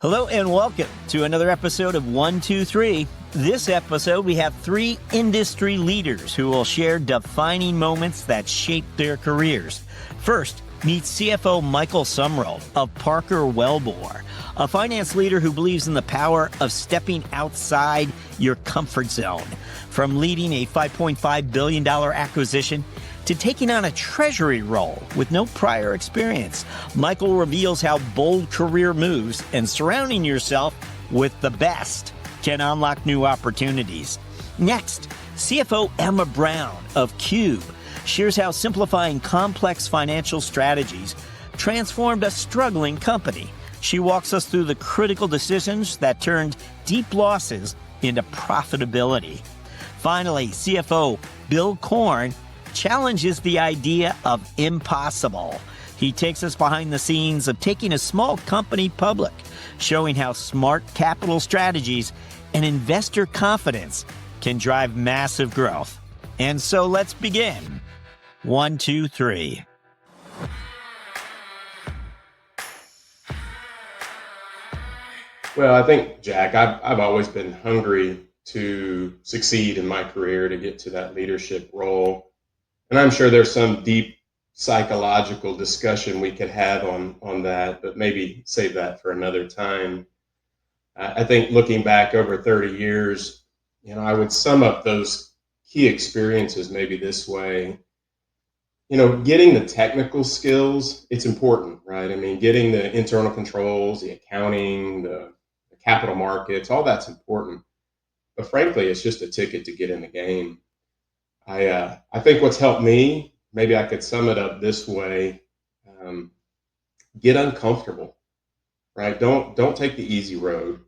Hello and welcome to another episode of 123. This episode, we have three industry leaders who will share defining moments that shaped their careers. First, meet CFO Michael Sumruld of Parker Wellbore, a finance leader who believes in the power of stepping outside your comfort zone. From leading a $5.5 billion acquisition to taking on a treasury role with no prior experience, Michael reveals how bold career moves and surrounding yourself with the best can unlock new opportunities. Next, CFO Emma Brown of Cube shares how simplifying complex financial strategies transformed a struggling company. She walks us through the critical decisions that turned deep losses into profitability. Finally, CFO Bill Korn challenges the idea of impossible. He takes us behind the scenes of taking a small company public, showing how smart capital strategies and investor confidence can drive massive growth. And so let's begin. 1, 2, 3. Well, I think, Jack, I've always been hungry to succeed in my career, to get to that leadership role. And I'm sure there's some deep psychological discussion we could have on that, but maybe save that for another time. I think looking back over 30 years, I would sum up those key experiences maybe this way. Getting the technical skills, it's important, right? I mean, getting the internal controls, the accounting, the capital markets, all that's important. But frankly, it's just a ticket to get in the game. I think what's helped me, maybe I could sum it up this way: get uncomfortable, right? Don't take the easy road.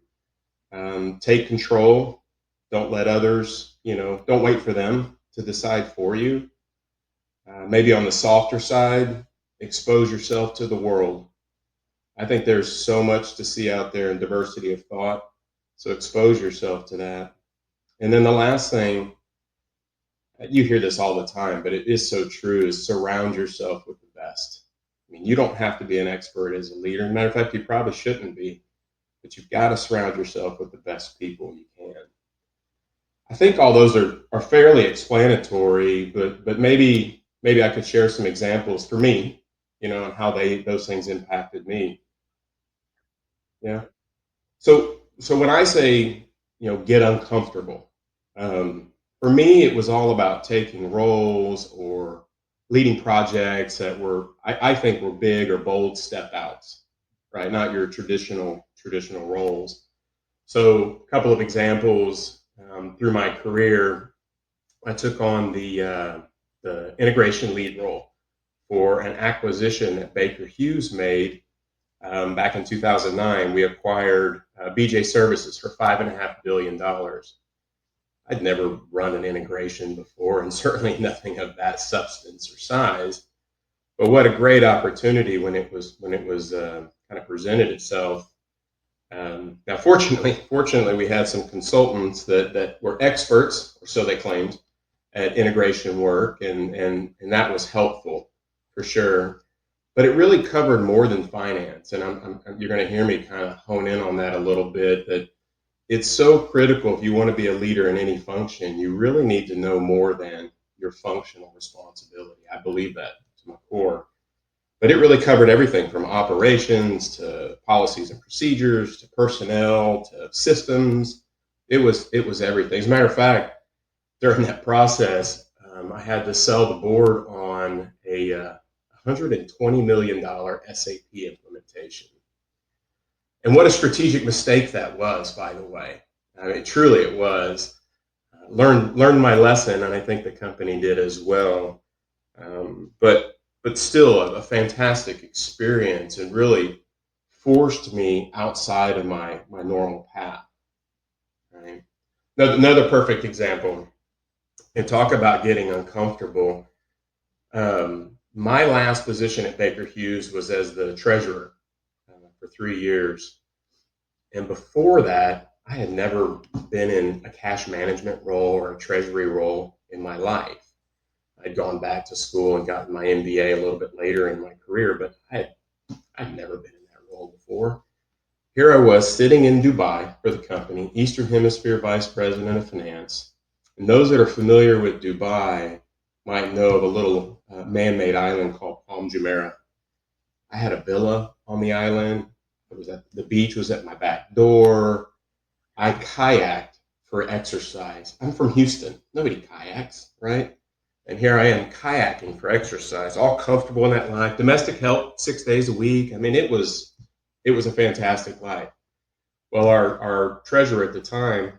Take control. Don't let others, don't wait for them to decide for you. Maybe on the softer side, expose yourself to the world. I think there's so much to see out there in diversity of thought, so expose yourself to that. And then the last thing, you hear this all the time, but it is so true, is surround yourself with the best. I mean, you don't have to be an expert as a leader. Matter of fact, you probably shouldn't be, but you've got to surround yourself with the best people you can. I think all those are fairly explanatory, but maybe I could share some examples for me, and how those things impacted me. Yeah. So when I say, get uncomfortable, for me, it was all about taking roles or leading projects that I think were big or bold step outs, right? Not your traditional roles. So a couple of examples through my career, I took on the integration lead role for an acquisition that Baker Hughes made back in 2009. We acquired BJ Services for $5.5 billion. I'd never run an integration before, and certainly nothing of that substance or size. But what a great opportunity when it was kind of presented itself. Now, fortunately, we had some consultants that were experts, or so they claimed, at integration work, and that was helpful for sure. But it really covered more than finance, and you're going to hear me kind of hone in on that a little bit. That it's so critical if you want to be a leader in any function. You really need to know more than your functional responsibility. I believe that to my core. But it really covered everything from operations to policies and procedures to personnel to systems. It was everything. As a matter of fact, during that process, I had to sell the board on a $120 million SAP implementation. And what a strategic mistake that was, by the way. I mean, truly it was. Learned my lesson, and I think the company did as well. But still a fantastic experience, and really forced me outside of my normal path. Right? Another perfect example, and talk about getting uncomfortable. My last position at Baker Hughes was as the treasurer for 3 years. And before that, I had never been in a cash management role or a treasury role in my life. I'd gone back to school and gotten my MBA a little bit later in my career, but I'd never been in that role before. here I was sitting in Dubai for the company, Eastern Hemisphere Vice President of Finance. And those that are familiar with Dubai might know of a little man-made island called Palm Jumeirah. I had a villa on the island. The beach was at my back door. I kayaked for exercise. I'm from Houston. Nobody kayaks, right? And here I am kayaking for exercise, all comfortable in that life. Domestic help 6 days a week. I mean, it was a fantastic life. Well, our treasurer at the time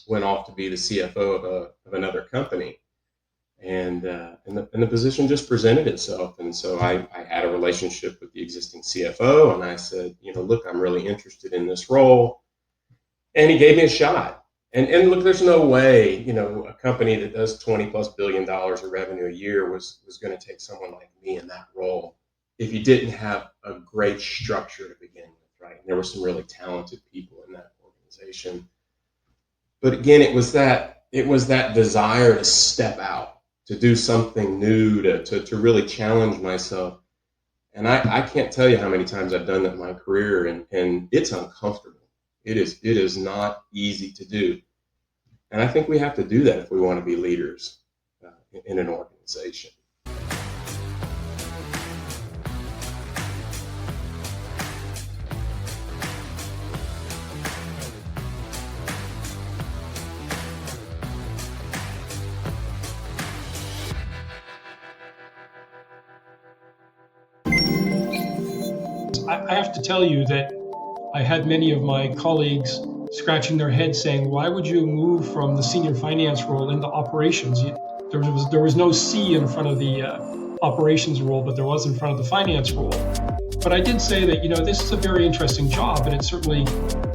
went off to be the CFO of another company, and the position just presented itself. And so I had a relationship with the existing CFO, and I said, look, I'm really interested in this role, and he gave me a shot. And look, there's no way, a company that does $20+ billion of revenue a year was going to take someone like me in that role if you didn't have a great structure to begin with, right? And there were some really talented people in that organization. But again, it was that desire to step out, to do something new, to really challenge myself. And I can't tell you how many times I've done that in my career, and it's uncomfortable. It is not easy to do. And I think we have to do that if we want to be leaders in an organization. I have to tell you that I had many of my colleagues scratching their heads saying, why would you move from the senior finance role into operations? There was no C in front of the operations role, but there was in front of the finance role. But I did say that, this is a very interesting job, and it's certainly,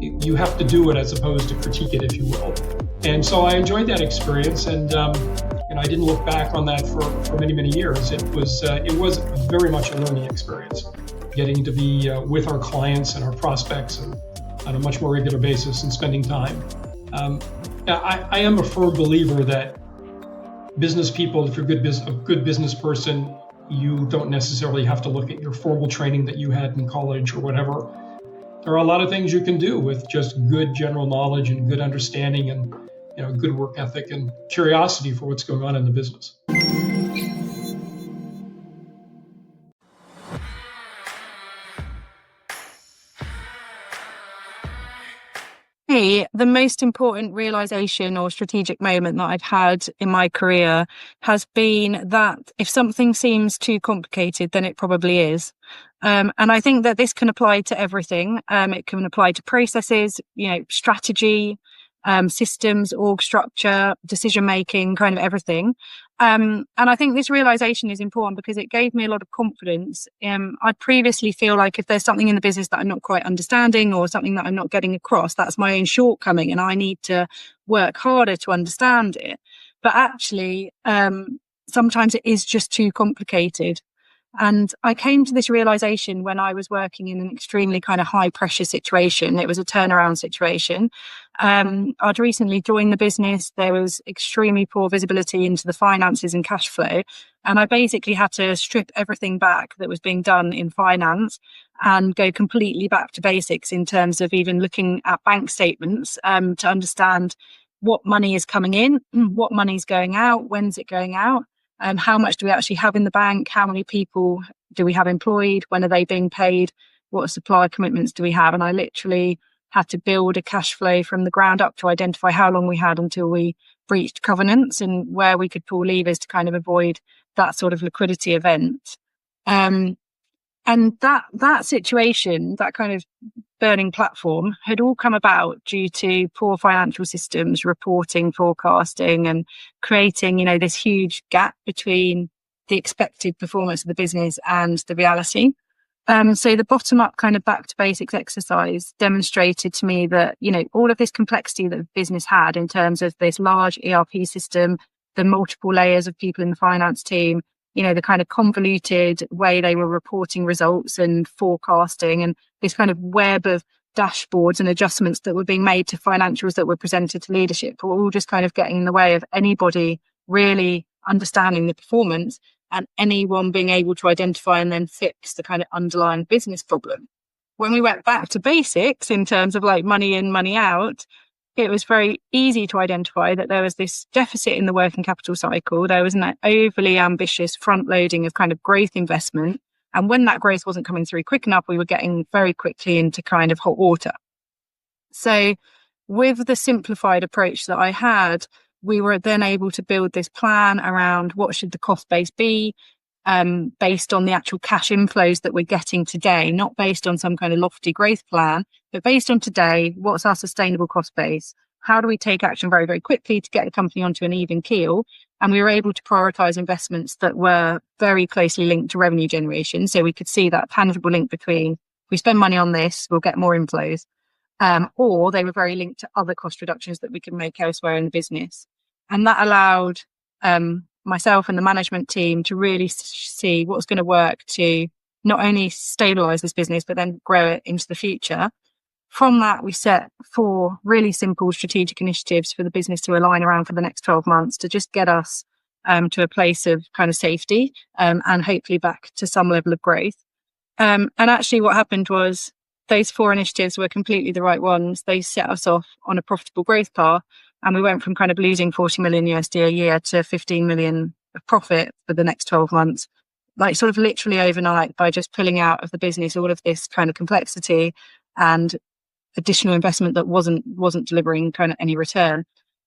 you have to do it as opposed to critique it, if you will. And so I enjoyed that experience, and I didn't look back on that for many, many years. It was very much a learning experience, getting to be with our clients and our prospects and on a much more regular basis and spending time. I am a firm believer that business people, if you're a good business person, you don't necessarily have to look at your formal training that you had in college or whatever. There are a lot of things you can do with just good general knowledge and good understanding and good work ethic and curiosity for what's going on in the business. The most important realization or strategic moment that I've had in my career has been that if something seems too complicated, then it probably is. And I think that this can apply to everything. It can apply to processes, strategy, systems, org structure, decision-making, kind of everything. And I think this realization is important because it gave me a lot of confidence. I'd previously feel like if there's something in the business that I'm not quite understanding or something that I'm not getting across, that's my own shortcoming and I need to work harder to understand it. But actually, sometimes it is just too complicated. And I came to this realization when I was working in an extremely kind of high pressure situation. It was a turnaround situation. I'd recently joined the business. There was extremely poor visibility into the finances and cash flow. And I basically had to strip everything back that was being done in finance and go completely back to basics in terms of even looking at bank statements to understand what money is coming in, what money's going out, when's it going out. How much do we actually have in the bank? How many people do we have employed? When are they being paid? What supplier commitments do we have? And I literally had to build a cash flow from the ground up to identify how long we had until we breached covenants and where we could pull levers to kind of avoid that sort of liquidity event. And that situation, that kind of burning platform had all come about due to poor financial systems, reporting, forecasting, and creating, this huge gap between the expected performance of the business and the reality. So the bottom up kind of back to basics exercise demonstrated to me that, all of this complexity that the business had in terms of this large ERP system, the multiple layers of people in the finance team, the kind of convoluted way they were reporting results and forecasting and this kind of web of dashboards and adjustments that were being made to financials that were presented to leadership were all just kind of getting in the way of anybody really understanding the performance and anyone being able to identify and then fix the kind of underlying business problem. when we went back to basics in terms of like money in, money out, it was very easy to identify that there was this deficit in the working capital cycle. There was an overly ambitious front loading of kind of growth investment. And when that growth wasn't coming through quick enough, we were getting very quickly into kind of hot water. So with the simplified approach that I had, we were then able to build this plan around what should the cost base be, based on the actual cash inflows that we're getting today, not based on some kind of lofty growth plan, but based on today, what's our sustainable cost base? How do we take action very, very quickly to get the company onto an even keel? And we were able to prioritize investments that were very closely linked to revenue generation. So we could see that tangible link between, if we spend money on this, we'll get more inflows. Or they were very linked to other cost reductions that we could make elsewhere in the business. And that allowed myself and the management team to really see what's going to work to not only stabilize this business, but then grow it into the future. From that, we set 4 really simple strategic initiatives for the business to align around for the next 12 months to just get us to a place of kind of safety and hopefully back to some level of growth. And actually what happened was those 4 initiatives were completely the right ones. They set us off on a profitable growth path. And we went from kind of losing 40 million USD a year to 15 million of profit for the next 12 months, like sort of literally overnight, by just pulling out of the business all of this kind of complexity and additional investment that wasn't delivering kind of any return.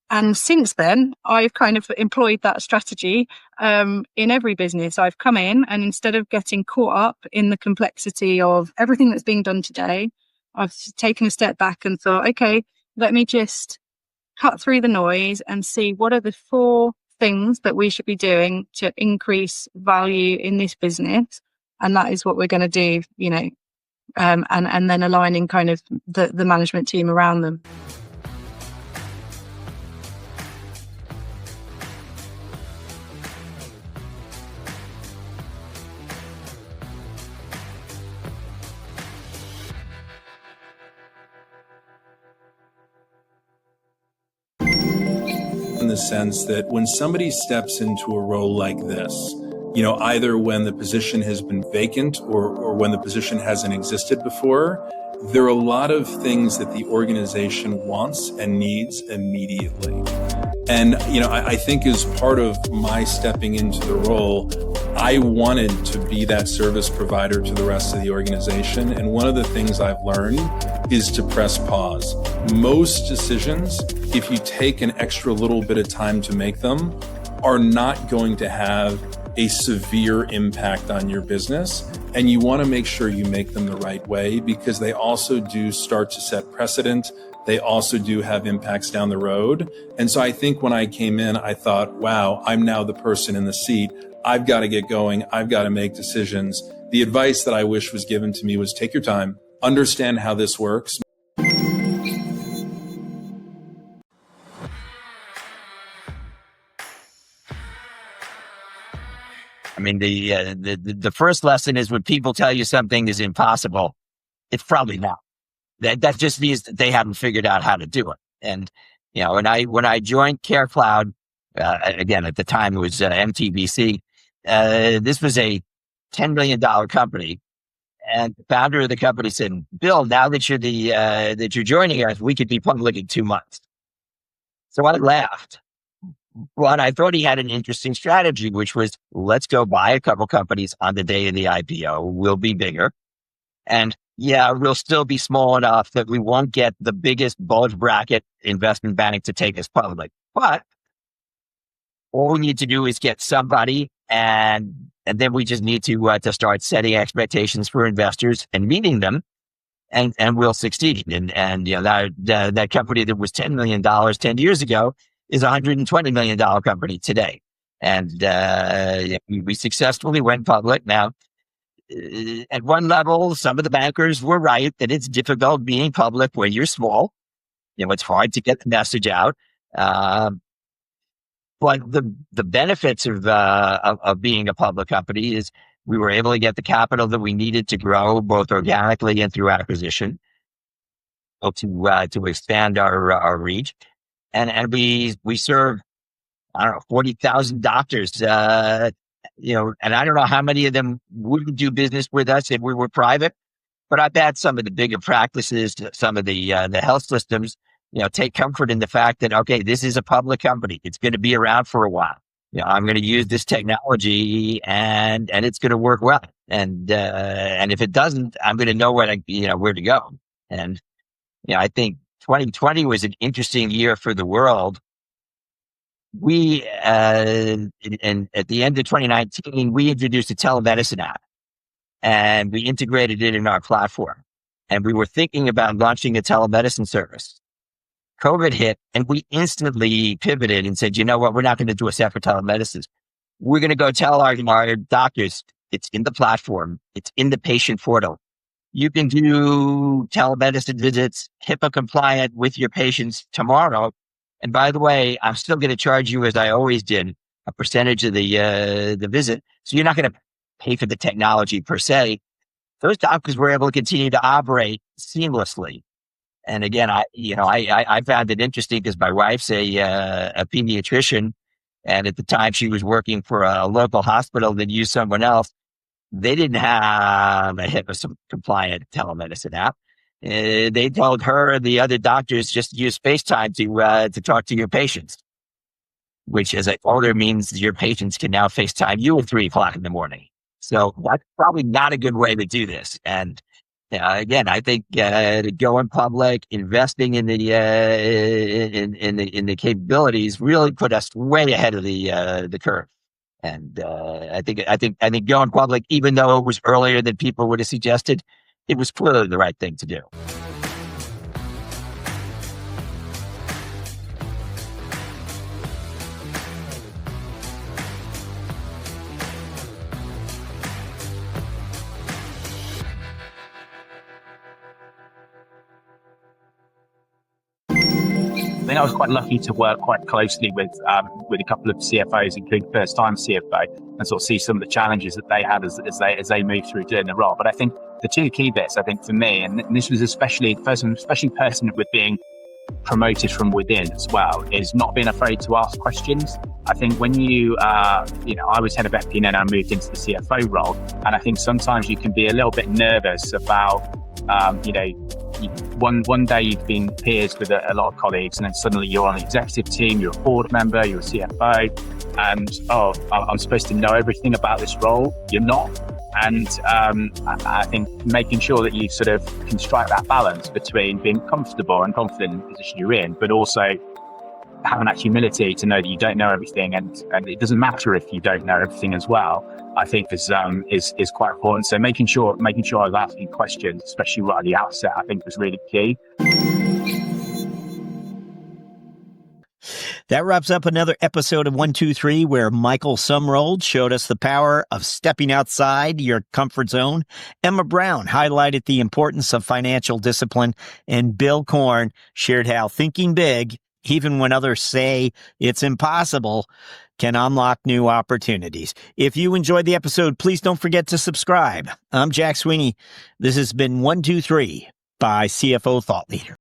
And since then, I've kind of employed that strategy in every business. I've come in, and instead of getting caught up in the complexity of everything that's being done today, I've taken a step back and thought, okay, let me just cut through the noise and see what are the 4 things that we should be doing to increase value in this business. And that is what we're going to do, and then aligning kind of the management team around them. In the sense that when somebody steps into a role like this, either when the position has been vacant or when the position hasn't existed before, there are a lot of things that the organization wants and needs immediately. And, I think as part of my stepping into the role, I wanted to be that service provider to the rest of the organization. And one of the things I've learned is to press pause. Most decisions, if you take an extra little bit of time to make them, are not going to have a severe impact on your business. And you want to make sure you make them the right way, because they also do start to set precedent. They also do have impacts down the road. And so I think when I came in, I thought, wow, I'm now the person in the seat. I've got to get going. I've got to make decisions. The advice that I wish was given to me was take your time, understand how this works. I mean, the first lesson is when people tell you something is impossible, it's probably not. That just means that they haven't figured out how to do it. And when I joined CareCloud, again at the time it was MTBC. This was a $10 million company, and the founder of the company said, "Bill, now that you're joining us, we could be public in 2 months." So I laughed. But I thought he had an interesting strategy, which was, let's go buy a couple companies on the day of the IPO. We'll be bigger. And we'll still be small enough that we won't get the biggest bulge bracket investment bank to take us public. But all we need to do is get somebody, and then we just need to start setting expectations for investors and meeting them, and we'll succeed. And that company that was $10 million 10 years ago is a $120 million company today. And we successfully went public. Now, at one level, some of the bankers were right that it's difficult being public when you're small. It's hard to get the message out. But the benefits of being a public company is we were able to get the capital that we needed to grow, both organically and through acquisition, to expand our reach. And we serve, 40,000 doctors, and I don't know how many of them wouldn't do business with us if we were private. But I've had some of the bigger practices, some of the health systems, take comfort in the fact that, okay, this is a public company. It's going to be around for a while. I'm going to use this technology and it's going to work well. And if it doesn't, I'm going to know where to go. And, I think 2020 was an interesting year for the world. We, and at the end of 2019, we introduced a telemedicine app and we integrated it in our platform. And we were thinking about launching a telemedicine service. COVID hit and we instantly pivoted and said, you know what, we're not going to do a separate telemedicine. We're going to go tell our doctors it's in the platform. It's in the patient portal. You can do telemedicine visits, HIPAA compliant with your patients tomorrow. And by the way, I'm still going to charge you, as I always did, a percentage of the visit. So you're not going to pay for the technology per se. Those doctors were able to continue to operate seamlessly. And again, I found it interesting because my wife's a pediatrician, and at the time she was working for a local hospital that used someone else. They didn't have a HIPAA compliant telemedicine app. They told her and the other doctors just use FaceTime to talk to your patients, which, as I told her, means your patients can now FaceTime you at 3:00 in the morning. So that's probably not a good way to do this. And again, I think going public, investing in the capabilities really put us way ahead of the curve. And I think going public, even though it was earlier than people would have suggested, it was clearly the right thing to do. I think I was quite lucky to work quite closely with a couple of CFOs, including first-time CFO, and sort of see some of the challenges that they had as they moved through doing the role. But I think the two key bits, I think for me, and this was especially pertinent with being promoted from within as well, is not being afraid to ask questions. I think when I was head of FP&A and I moved into the CFO role, and I think sometimes you can be a little bit nervous about, one day you've been peers with a lot of colleagues, and then suddenly you're on the executive team, you're a board member, you're a CFO, and I'm supposed to know everything about this role. You're not. And I think making sure that you sort of can strike that balance between being comfortable and confident in the position you're in, but also having that humility to know that you don't know everything, and it doesn't matter if you don't know everything as well, I think is quite important. So making sure I was asking questions, especially right at the outset, I think was really key. That wraps up another episode of 123, where Michael Sumruld showed us the power of stepping outside your comfort zone. Emma Brown highlighted the importance of financial discipline, and Bill Korn shared how thinking big, even when others say it's impossible, can unlock new opportunities. If you enjoyed the episode, please don't forget to subscribe. I'm Jack Sweeney. This has been 123 by CFO Thought Leader.